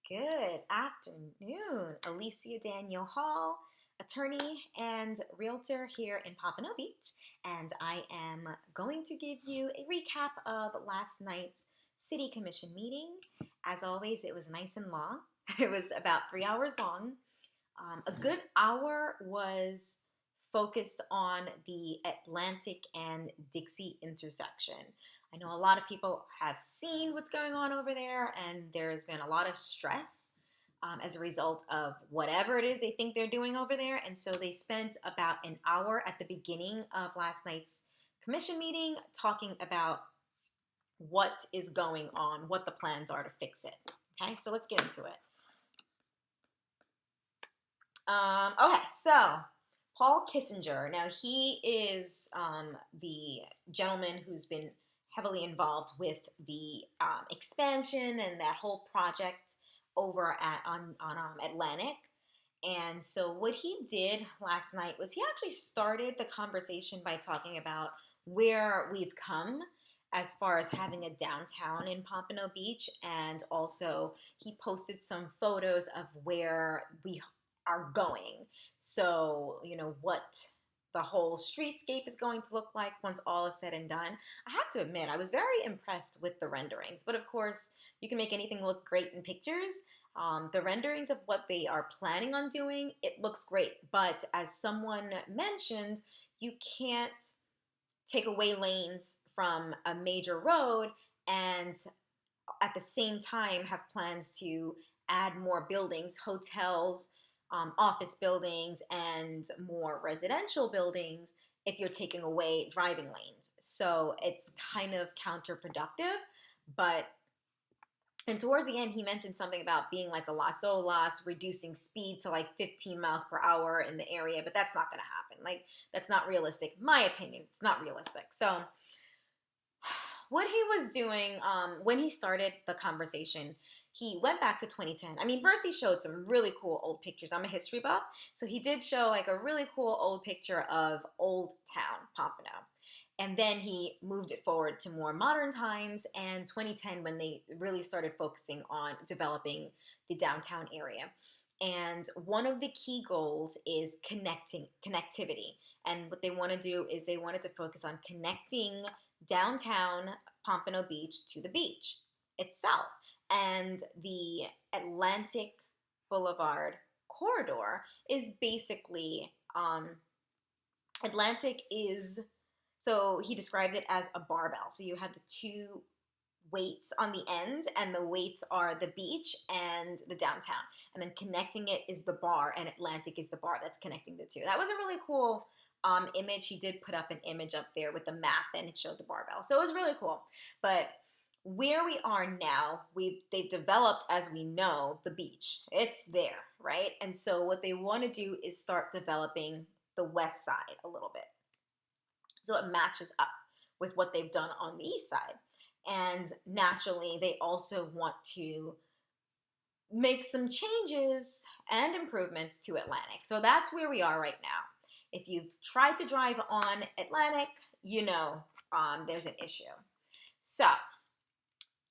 Good afternoon. Alecia Daniel-Hall, attorney and realtor here in Pompano Beach, and I am going to give you a recap of last night's City Commission meeting. As always, it was nice and long. It was about 3 hours long. A good hour was focused on the Atlantic and Dixie intersection. I know a lot of people have seen what's going on over there, and there's been a lot of stress as a result of whatever it is they think they're doing over there. And so they spent about an hour at the beginning of last night's commission meeting talking about what is going on, what the plans are to fix it. Okay, so let's get into it. Okay, so Paul Kissinger. Now, he is the gentleman who's been heavily involved with the expansion and that whole project over on Atlantic. And so what he did last night was he actually started the conversation by talking about where we've come as far as having a downtown in Pompano Beach. And also he posted some photos of where we are going. So, you know, what the whole streetscape is going to look like once all is said and done. I have to admit, I was very impressed with the renderings, but of course, you can make anything look great in pictures. The renderings of what they are planning on doing, it looks great, but as someone mentioned, you can't take away lanes from a major road and at the same time have plans to add more buildings, hotels, office buildings, and more residential buildings if you're taking away driving lanes. So it's kind of counterproductive. And towards the end, he mentioned something about being like a Las Olas, reducing speed to like 15 miles per hour in the area, but that's not going to happen. Like, that's not realistic. My opinion, it's not realistic. So what he was doing when he started the conversation, he went back to 2010. I mean, first he showed some really cool old pictures. I'm a history buff, so he did show like a really cool old picture of Old Town Pompano. And then he moved it forward to more modern times and 2010 when they really started focusing on developing the downtown area. And one of the key goals is connectivity. And what they want to do is they wanted to focus on connecting downtown Pompano Beach to the beach itself. And the Atlantic Boulevard corridor is basically, Atlantic is, so he described it as a barbell. So you have the two weights on the end, and the weights are the beach and the downtown. And then connecting it is the bar, and Atlantic is the bar that's connecting the two. That was a really cool image. He did put up an image up there with the map, and it showed the barbell. So it was really cool. But where we are now, they've developed, as we know, the beach. It's there, right? And so what they want to do is start developing the west side a little bit, so it matches up with what they've done on the east side. And naturally, they also want to make some changes and improvements to Atlantic. So that's where we are right now. If you've tried to drive on Atlantic, you know there's an issue. So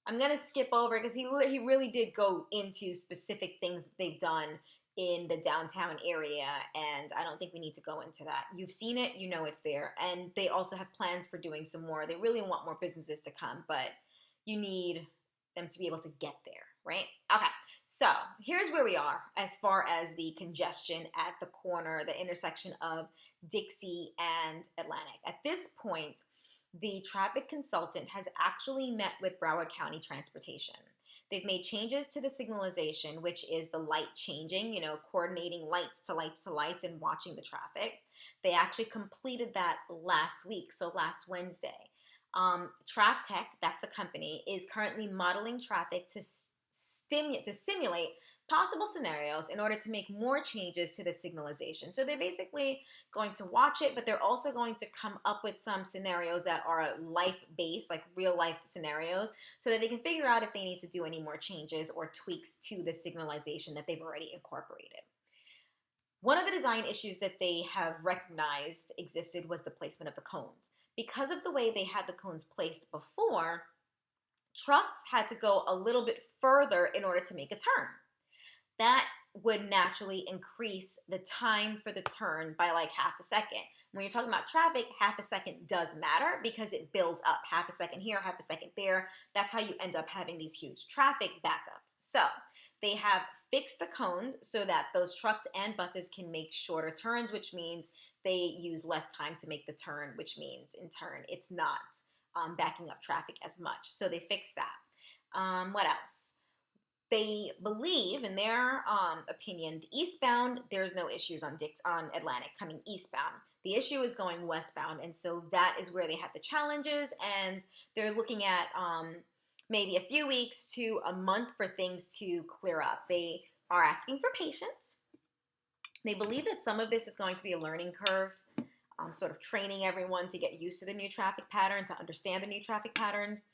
I'm going to skip over because he really did go into specific things that they've done in the downtown area, and I don't think we need to go into that. You've seen it, you know it's there, and they also have plans for doing some more. They really want more businesses to come, but you need them to be able to get there, right? Okay, so here's where we are as far as the congestion at the corner, the intersection of Dixie and Atlantic. At this point, the traffic consultant has actually met with Broward County Transportation. They've made changes to the signalization, which is the light changing, you know, coordinating lights to lights to lights and watching the traffic. They actually completed that last week, so last Wednesday. TrafTech, that's the company, is currently modeling traffic to simulate possible scenarios in order to make more changes to the signalization. So they're basically going to watch it, but they're also going to come up with some scenarios that are life-based, like real-life scenarios, so that they can figure out if they need to do any more changes or tweaks to the signalization that they've already incorporated. One of the design issues that they have recognized existed was the placement of the cones. Because of the way they had the cones placed before, trucks had to go a little bit further in order to make a turn, that would naturally increase the time for the turn by like half a second. When you're talking about traffic, half a second does matter because it builds up. Half a second here, half a second there. That's how you end up having these huge traffic backups. So they have fixed the cones so that those trucks and buses can make shorter turns, which means they use less time to make the turn, which means in turn it's not backing up traffic as much. So they fixed that. What else? They believe, in their opinion, eastbound, there's no issues on Atlantic coming eastbound. The issue is going westbound, and so that is where they have the challenges, and they're looking at maybe a few weeks to a month for things to clear up. They are asking for patience. They believe that some of this is going to be a learning curve, sort of training everyone to get used to the new traffic pattern, to understand the new traffic patterns.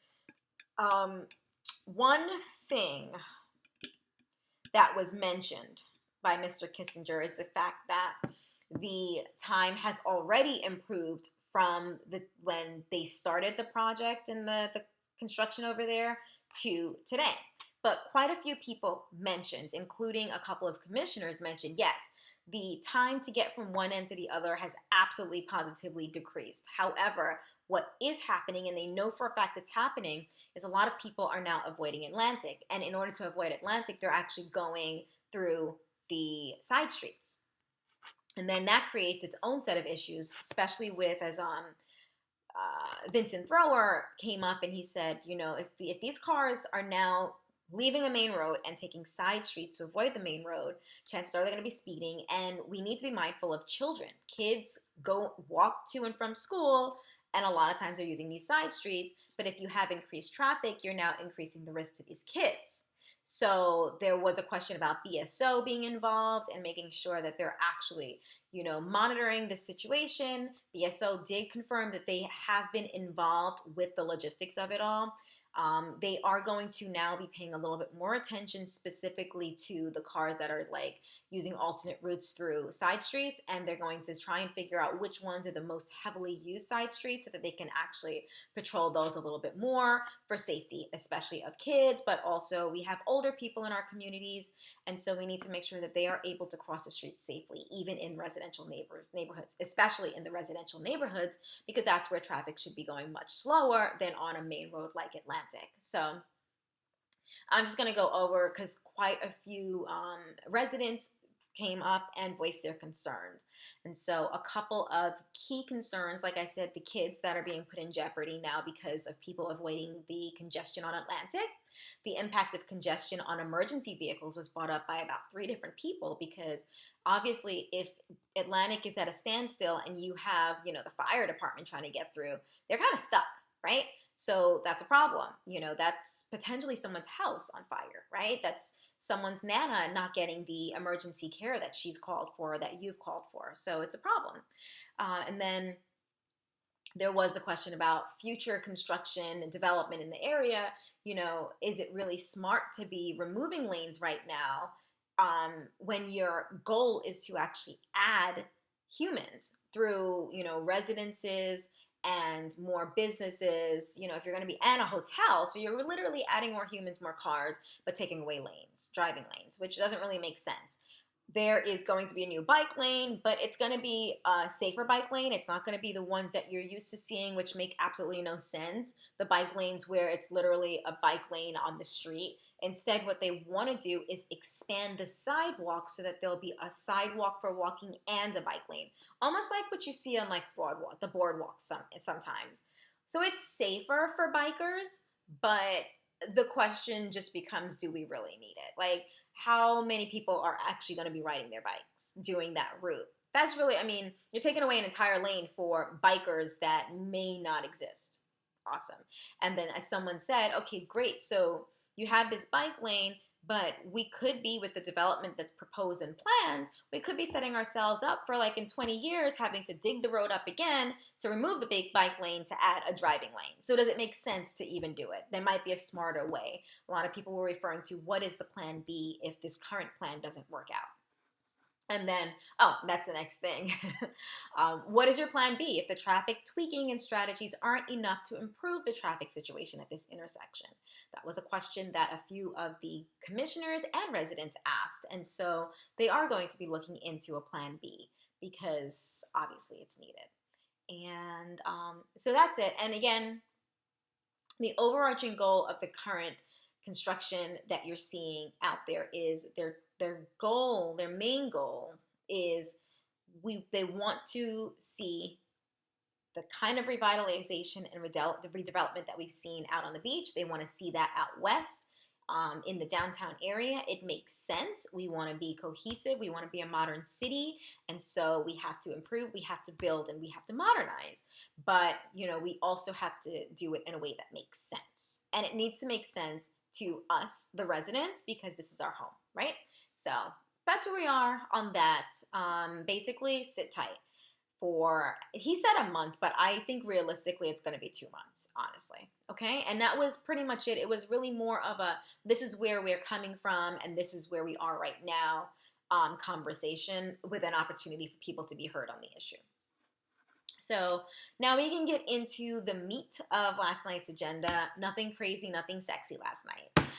One thing that was mentioned by Mr. Kissinger is the fact that the time has already improved from when they started the project and the construction over there to today. But quite a few people mentioned, including a couple of commissioners mentioned, yes, the time to get from one end to the other has absolutely positively decreased. However, what is happening, and they know for a fact it's happening, is a lot of people are now avoiding Atlantic. And in order to avoid Atlantic, they're actually going through the side streets. And then that creates its own set of issues, especially with, as Vincent Thrower came up and he said, you know, if these cars are now leaving a main road and taking side streets to avoid the main road, chances are they're going to be speeding, and we need to be mindful of children. Kids walk to and from school, and a lot of times they're using these side streets, but if you have increased traffic, you're now increasing the risk to these kids. So there was a question about BSO being involved and making sure that they're actually, you know, monitoring the situation. BSO did confirm that they have been involved with the logistics of it all. They are going to now be paying a little bit more attention specifically to the cars that are like using alternate routes through side streets, and they're going to try and figure out which ones are the most heavily used side streets so that they can actually patrol those a little bit more for safety, especially of kids, but also we have older people in our communities, and so we need to make sure that they are able to cross the streets safely, even in residential neighborhoods, especially in the residential neighborhoods, because that's where traffic should be going much slower than on a main road like Atlantic. So I'm just going to go over because quite a few residents came up and voiced their concerns. And so a couple of key concerns, like I said, the kids that are being put in jeopardy now because of people avoiding the congestion on Atlantic. The impact of congestion on emergency vehicles was brought up by about 3 different people, because obviously if Atlantic is at a standstill and you have, you know, the fire department trying to get through, they're kind of stuck, right? So that's a problem. You know, that's potentially someone's house on fire, right? That's someone's Nana not getting the emergency care that she's called for, that you've called for. So it's a problem. And then there was the question about future construction and development in the area. You know, is it really smart to be removing lanes right now when your goal is to actually add humans through, you know, residences and more businesses, you know, if you're going to be at a hotel, so you're literally adding more humans, more cars, but taking away lanes, driving lanes, which doesn't really make sense. There is going to be a new bike lane, but it's going to be a safer bike lane. It's not going to be the ones that you're used to seeing, which make absolutely no sense. The bike lanes where it's literally a bike lane on the street. Instead, what they want to do is expand the sidewalk so that there'll be a sidewalk for walking and a bike lane. Almost like what you see on like the boardwalks sometimes. So it's safer for bikers, but the question just becomes, do we really need it? Like, how many people are actually going to be riding their bikes doing that route? That's really, I mean, you're taking away an entire lane for bikers that may not exist. Awesome. And then as someone said, okay, great. So you have this bike lane, but we could be, with the development that's proposed and planned, we could be setting ourselves up for like in 20 years having to dig the road up again to remove the big bike lane to add a driving lane. So does it make sense to even do it? There might be a smarter way. A lot of people were referring to what is the plan B if this current plan doesn't work out. And then, oh, that's the next thing. What is your plan B if the traffic tweaking and strategies aren't enough to improve the traffic situation at this intersection? That was a question that a few of the commissioners and residents asked. And so they are going to be looking into a plan B because obviously it's needed. And so that's it. And again, the overarching goal of the current construction that you're seeing out there is their main goal is they want to see the kind of revitalization and redevelopment that we've seen out on the beach. They want to see that out west. In the downtown area, it makes sense. We want to be cohesive. We want to be a modern city. And so we have to improve, we have to build, and we have to modernize. But, we also have to do it in a way that makes sense. And it needs to make sense to us, the residents, because this is our home, right? So that's where we are on that. Basically, sit tight. He said a month, but I think realistically it's going to be 2 months, honestly. Okay. And that was pretty much it. It was really more of this is where we're coming from and this is where we are right now conversation with an opportunity for people to be heard on the issue. So now we can get into the meat of last night's agenda. Nothing crazy, nothing sexy last night.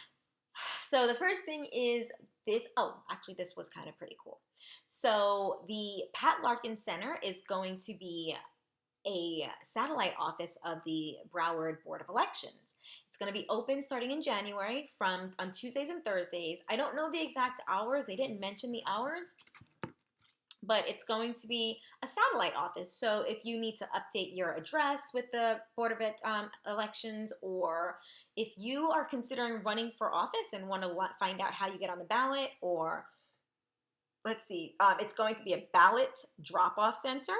So the first thing is this. Oh, actually, this was kind of pretty cool. So the Larkins Center is going to be a satellite office of the Broward Board of Elections. It's going to be open starting in January on Tuesdays and Thursdays. I don't know the exact hours. They didn't mention the hours, but it's going to be a satellite office. So if you need to update your address with the Board of Elections, or if you are considering running for office and want to find out how you get on the ballot, or let's see, it's going to be a ballot drop-off center,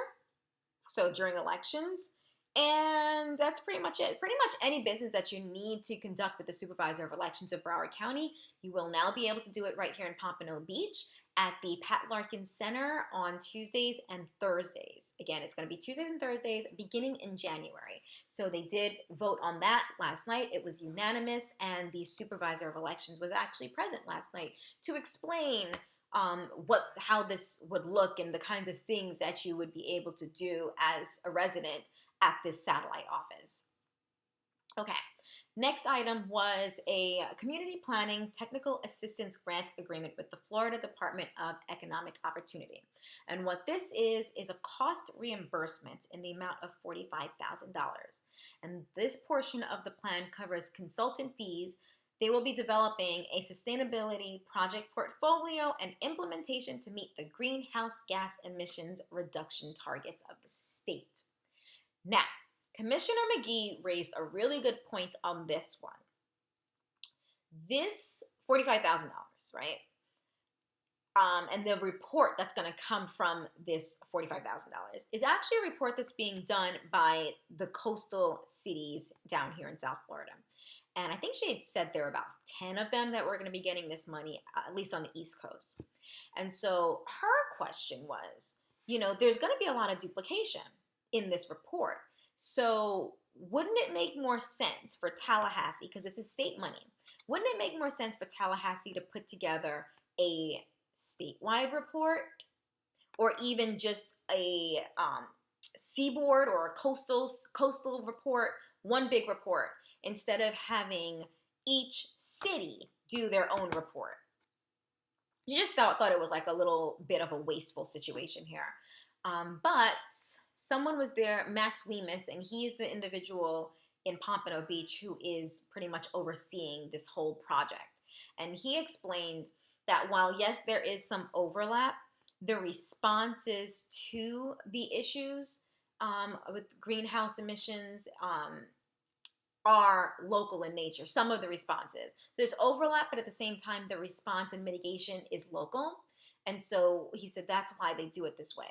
so during elections, and that's pretty much it. Pretty much any business that you need to conduct with the Supervisor of Elections of Broward County, you will now be able to do it right here in Pompano Beach at the Larkins Center on Tuesdays and Thursdays. Again, it's going to be Tuesdays and Thursdays beginning in January. So they did vote on that last night. It was unanimous, and the Supervisor of Elections was actually present last night to explain how this would look and the kinds of things that you would be able to do as a resident at this satellite office. Okay, next item was a community planning technical assistance grant agreement with the Florida Department of Economic Opportunity. And what this is a cost reimbursement in the amount of $45,000. And this portion of the plan covers consultant fees. They will be developing a sustainability project portfolio and implementation to meet the greenhouse gas emissions reduction targets of the state. Now, Commissioner McGee raised a really good point on this one. This $45,000, right? And the report that's going to come from this $45,000 is actually a report that's being done by the coastal cities down here in South Florida. And I think she had said there are about 10 of them that were going to be getting this money, at least on the East Coast. And so her question was, there's going to be a lot of duplication in this report. So wouldn't it make more sense for Tallahassee, because this is state money, wouldn't it make more sense for Tallahassee to put together a statewide report, or even just a seaboard or a coastal report, one big report, instead of having each city do their own report? You just thought it was like a little bit of a wasteful situation here. But someone was there, Max Weemus, and he is the individual in Pompano Beach who is pretty much overseeing this whole project. And he explained that while, yes, there is some overlap, the responses to the issues with greenhouse emissions are local in nature, some of the responses. There's overlap, but at the same time, the response and mitigation is local. And so he said that's why they do it this way.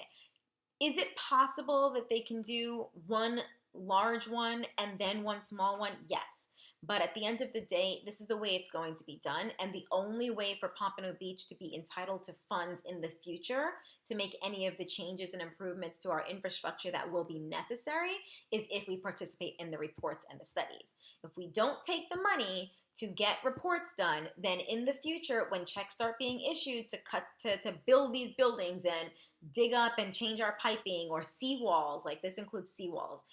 Is it possible that they can do one large one and then one small one? Yes. But at the end of the day, this is the way it's going to be done. And the only way for Pompano Beach to be entitled to funds in the future to make any of the changes and improvements to our infrastructure that will be necessary is if we participate in the reports and the studies. If we don't take the money to get reports done. Then in the future, when checks start being issued to build these buildings and dig up and change our piping or seawalls, like this includes seawalls,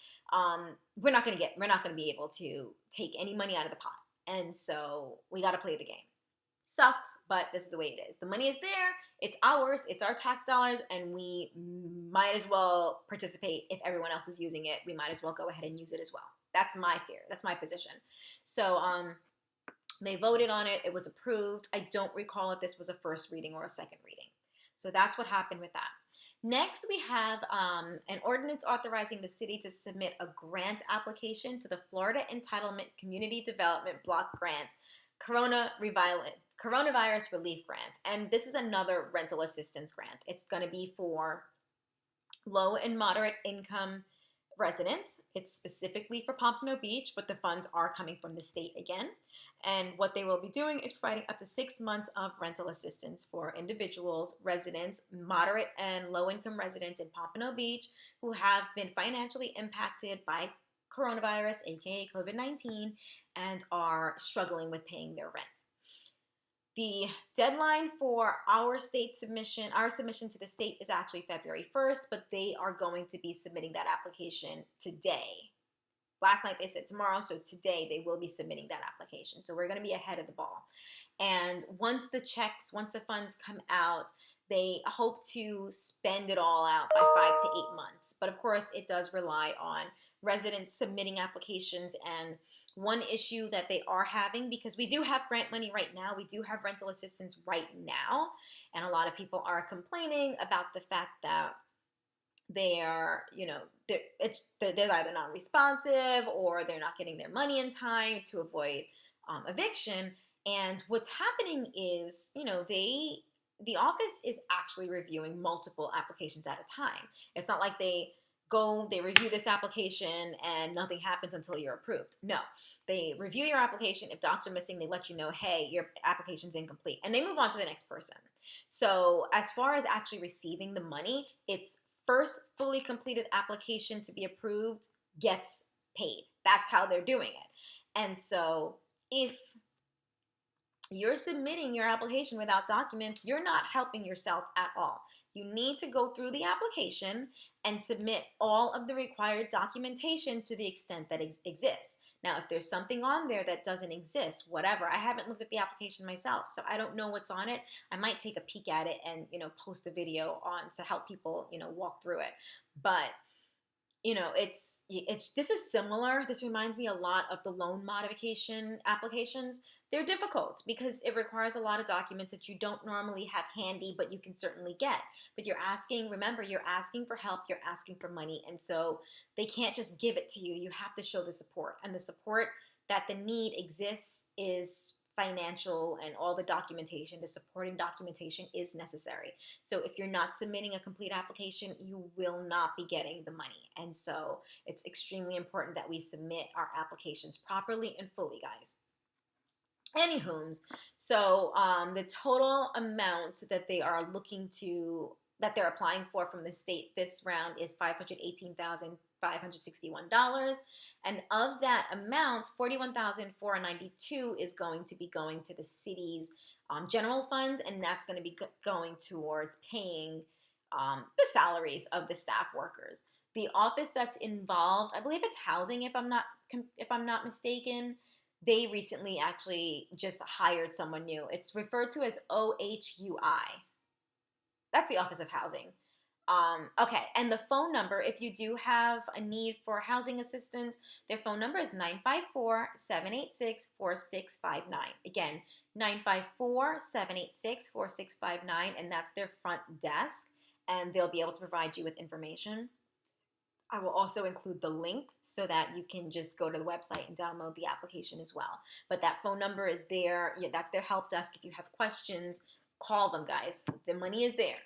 we're not going to be able to take any money out of the pot. And so we got to play the game. Sucks, but this is the way it is. The money is there. It's ours. It's our tax dollars, and we might as well participate. If everyone else is using it, we might as well go ahead and use it as well. That's my theory. That's my position. So they voted on it. It was approved. I don't recall if this was a first reading or a second reading. So that's what happened with that. Next, we have an ordinance authorizing the city to submit a grant application to the Florida Entitlement Community Development Block Grant Coronavirus Relief Grant. And this is another rental assistance grant. It's going to be for low and moderate income residents. It's specifically for Pompano Beach, but the funds are coming from the state again. And what they will be doing is providing up to 6 months of rental assistance for individuals, residents, moderate and low-income residents in Pompano Beach who have been financially impacted by coronavirus, aka COVID-19, and are struggling with paying their rent. The deadline for our submission to the state is actually February 1st, but they are going to be submitting that application today. Last night they said tomorrow, so today they will be submitting that application. So we're going to be ahead of the ball. And once the funds come out, they hope to spend it all out by 5 to 8 months. But of course, it does rely on residents submitting applications. And one issue that they are having, because we do have grant money right now, we do have rental assistance right now, and a lot of people are complaining about the fact that they are, they're either not responsive or they're not getting their money in time to avoid eviction. And what's happening is, the office is actually reviewing multiple applications at a time. It's not like they review this application and nothing happens until you're approved. No, they review your application. If docs are missing, they let you know, hey, your application's incomplete, and they move on to the next person. So as far as actually receiving the money, it's first fully completed application to be approved gets paid. That's how they're doing it. And so if you're submitting your application without documents, you're not helping yourself at all. You need to go through the application and submit all of the required documentation to the extent that it exists. Now, if there's something on there that doesn't exist, whatever, I haven't looked at the application myself, so I don't know what's on it. I might take a peek at it and, post a video on to help people, walk through it. But, this is similar. This reminds me a lot of the loan modification applications. They're difficult because it requires a lot of documents that you don't normally have handy, but you can certainly get. But you're asking for help, you're asking for money. And so they can't just give it to you. You have to show the support. And the support that the need exists is financial, and all the documentation, the supporting documentation is necessary. So if you're not submitting a complete application, you will not be getting the money. And so it's extremely important that we submit our applications properly and fully, guys. Anywho's, so the total amount that they are that they're applying for from the state this round is $518,561. And of that amount, $41,492 is going to be going to the city's general fund, and that's going to be going towards paying the salaries of the staff workers. The office that's involved, I believe it's housing, if I'm not mistaken. They recently actually just hired someone new. It's referred to as OHUI. That's the Office of Housing. Okay, and the phone number, if you do have a need for housing assistance, their phone number is 954-786-4659. Again, 954-786-4659, and that's their front desk, and they'll be able to provide you with information. I will also include the link so that you can just go to the website and download the application as well. But that phone number is there. Yeah, that's their help desk. If you have questions, call them, guys. The money is there.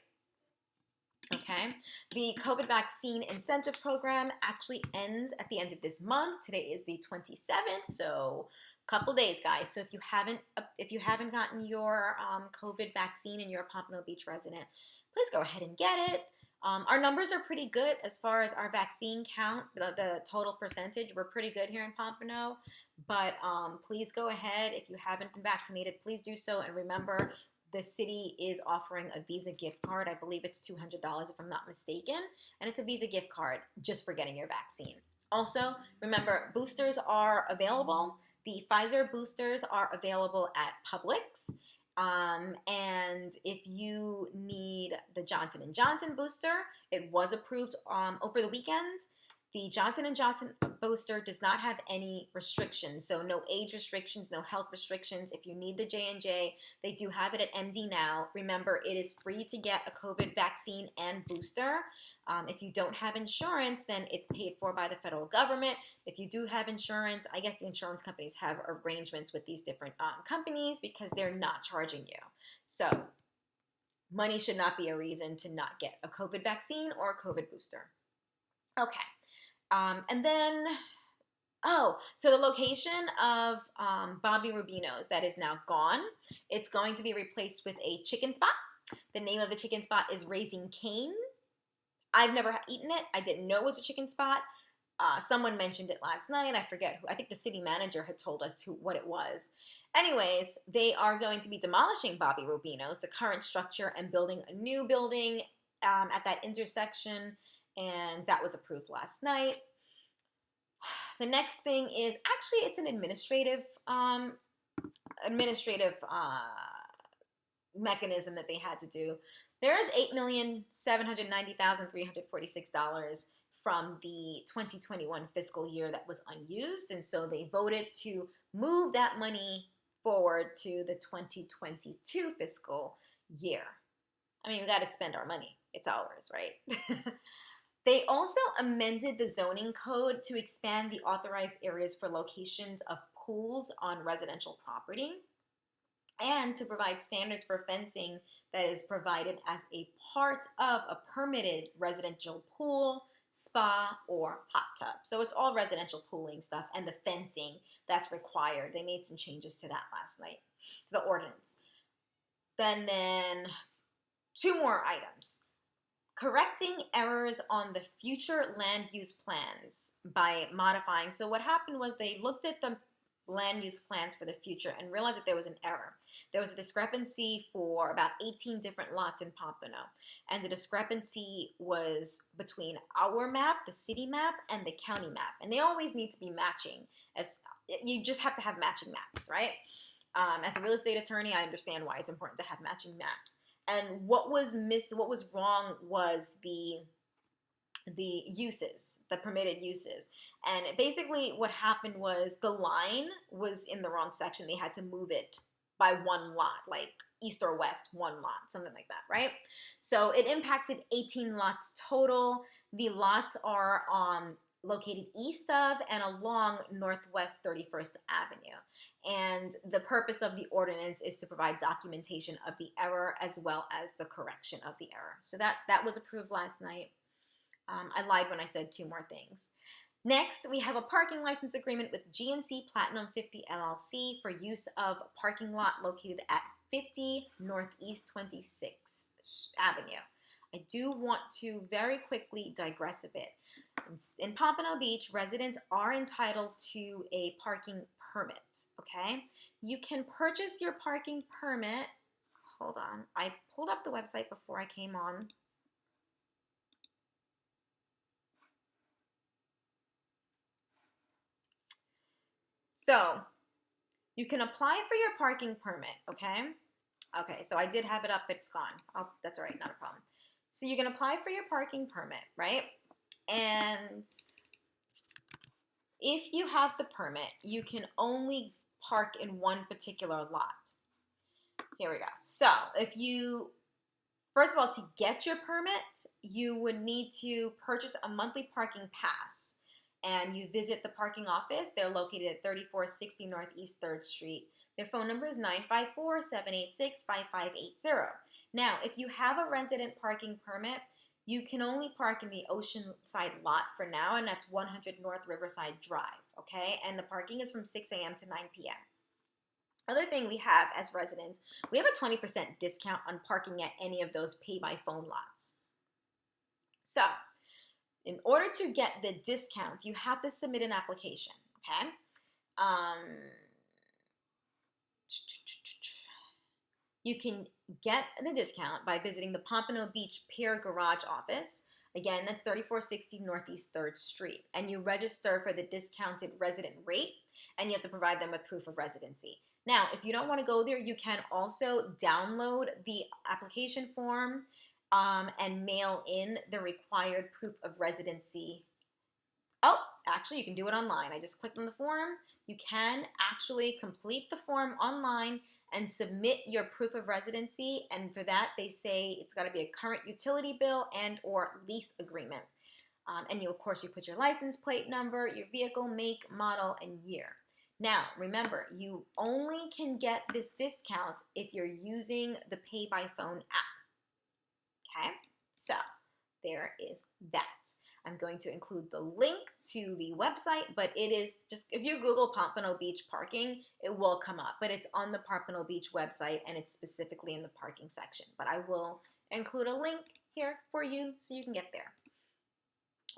Okay. The COVID vaccine incentive program actually ends at the end of this month. Today is the 27th, so a couple days, guys. So if you haven't gotten your COVID vaccine and you're a Pompano Beach resident, please go ahead and get it. Our numbers are pretty good as far as our vaccine count, the total percentage. We're pretty good here in Pompano, But please go ahead. If you haven't been vaccinated, please do so. And remember, the city is offering a Visa gift card. I believe it's $200 if I'm not mistaken. And it's a Visa gift card just for getting your vaccine. Also, remember, boosters are available. The Pfizer boosters are available at Publix. And if you need the Johnson & Johnson booster, it was approved over the weekend. The Johnson & Johnson booster does not have any restrictions, so no age restrictions, no health restrictions. If you need the J&J, they do have it at MD now. Remember, it is free to get a COVID vaccine and booster. If you don't have insurance, then it's paid for by the federal government. If you do have insurance, I guess the insurance companies have arrangements with these different companies because they're not charging you. So money should not be a reason to not get a COVID vaccine or a COVID booster. Okay. And then, so the location of Bobby Rubino's that is now gone, it's going to be replaced with a chicken spot. The name of the chicken spot is Raising Cane. I've never eaten it. I didn't know it was a chicken spot. Someone mentioned it last night. I forget who. I think the city manager had told us what it was. Anyways, they are going to be demolishing Bobby Rubino's, the current structure, and building a new building at that intersection. And that was approved last night. The next thing is, actually, it's an administrative mechanism that they had to do. There is $8,790,346 from the 2021 fiscal year that was unused, and so they voted to move that money forward to the 2022 fiscal year. I mean, we got to spend our money. It's ours, right? They also amended the zoning code to expand the authorized areas for locations of pools on residential property and to provide standards for fencing that is provided as a part of a permitted residential pool, spa, or hot tub. So it's all residential pooling stuff and the fencing that's required. They made some changes to that last night, to the ordinance. Then two more items. Correcting errors on the future land use plans by modifying. So what happened was they looked at the land use plans for the future and realized that there was an error. There was a discrepancy for about 18 different lots in Pompano. And the discrepancy was between our map, the city map, and the county map. And they always need to be matching. You just have to have matching maps, right? As a real estate attorney, I understand why it's important to have matching maps. And what was wrong was the uses, the permitted uses. And basically what happened was the line was in the wrong section. They had to move it by one lot, like east or west, one lot, something like that, right? So it impacted 18 lots total. The lots are located east of and along Northwest 31st Avenue. And the purpose of the ordinance is to provide documentation of the error as well as the correction of the error. So that was approved last night. I lied when I said two more things. Next, we have a parking license agreement with GNC Platinum 50 LLC for use of a parking lot located at 50 Northeast 26th Avenue. I do want to very quickly digress a bit. In Pompano Beach, residents are entitled to a parking permit, okay? You can purchase your parking permit. Hold on. I pulled up the website before I came on. So, you can apply for your parking permit, okay? Okay, so I did have it up, but it's gone. That's all right, not a problem. So you can apply for your parking permit, right? And if you have the permit, you can only park in one particular lot. Here we go. So first of all, to get your permit, you would need to purchase a monthly parking pass. And you visit the parking office. They're located at 3460 Northeast 3rd Street. Their phone number is 954-786-5580. Now, if you have a resident parking permit, you can only park in the Oceanside lot for now, and that's 100 North Riverside Drive, okay? And the parking is from 6 a.m. to 9 p.m. Other thing we have as residents, we have a 20% discount on parking at any of those pay-by-phone lots. So, in order to get the discount, you have to submit an application, okay? You can get the discount by visiting the Pompano Beach Pier Garage office. Again, that's 3460 Northeast 3rd Street. And you register for the discounted resident rate, and you have to provide them with proof of residency. Now, if you don't want to go there, you can also download the application form and mail in the required proof of residency. Oh, actually, you can do it online. I just clicked on the form. You can actually complete the form online and submit your proof of residency. And for that, they say it's got to be a current utility bill and or lease agreement. And you, of course, you put your license plate number, your vehicle make, model, and year. Now, remember, you only can get this discount if you're using the Pay by Phone app. Okay, so there is that. I'm going to include the link to the website, but it is just, if you Google Pompano Beach parking, it will come up, but it's on the Pompano Beach website and it's specifically in the parking section. But I will include a link here for you so you can get there.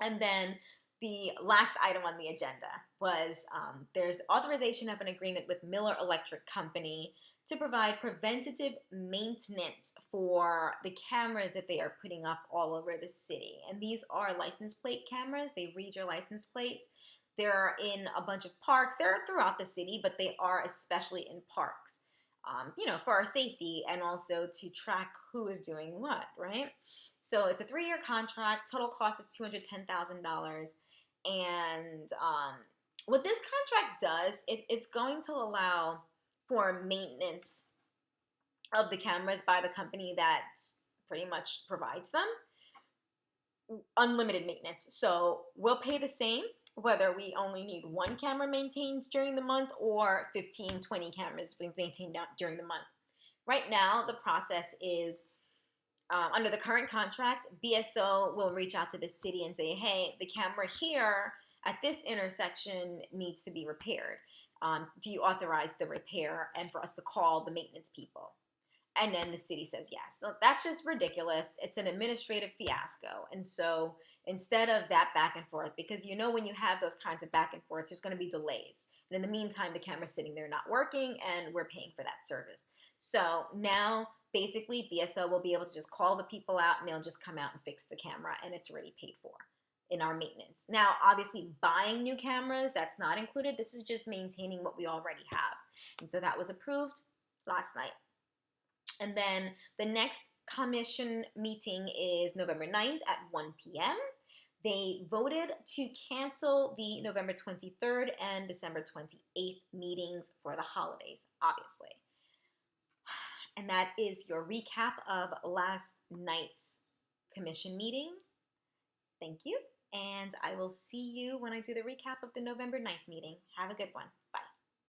And then the last item on the agenda was there's authorization of an agreement with Miller Electric Company to provide preventative maintenance for the cameras that they are putting up all over the city. And these are license plate cameras. They read your license plates. They're in a bunch of parks. They're throughout the city, but they are especially in parks, for our safety and also to track who is doing what, right? So it's a 3-year contract. Total cost is $210,000. And what this contract does, it's going to allow for maintenance of the cameras by the company that pretty much provides them. Unlimited maintenance. So we'll pay the same whether we only need 1 camera maintained during the month or 15, 20 cameras maintained during the month. Right now, the process is under the current contract, BSO will reach out to the city and say, hey, the camera here at this intersection needs to be repaired. Do you authorize the repair and for us to call the maintenance people? And then the city says yes. No, that's just ridiculous. It's an administrative fiasco. And so instead of that back and forth, because when you have those kinds of back and forth, there's going to be delays. And in the meantime, the camera's sitting there not working and we're paying for that service. So now basically BSO will be able to just call the people out and they'll just come out and fix the camera and it's already paid for in our maintenance. Now, obviously buying new cameras, that's not included. This is just maintaining what we already have. And so that was approved last night. And then the next commission meeting is November 9th at 1 p.m. They voted to cancel the November 23rd and December 28th meetings for the holidays, obviously. And that is your recap of last night's commission meeting. Thank you. And I will see you when I do the recap of the November 9th meeting. Have a good one. Bye.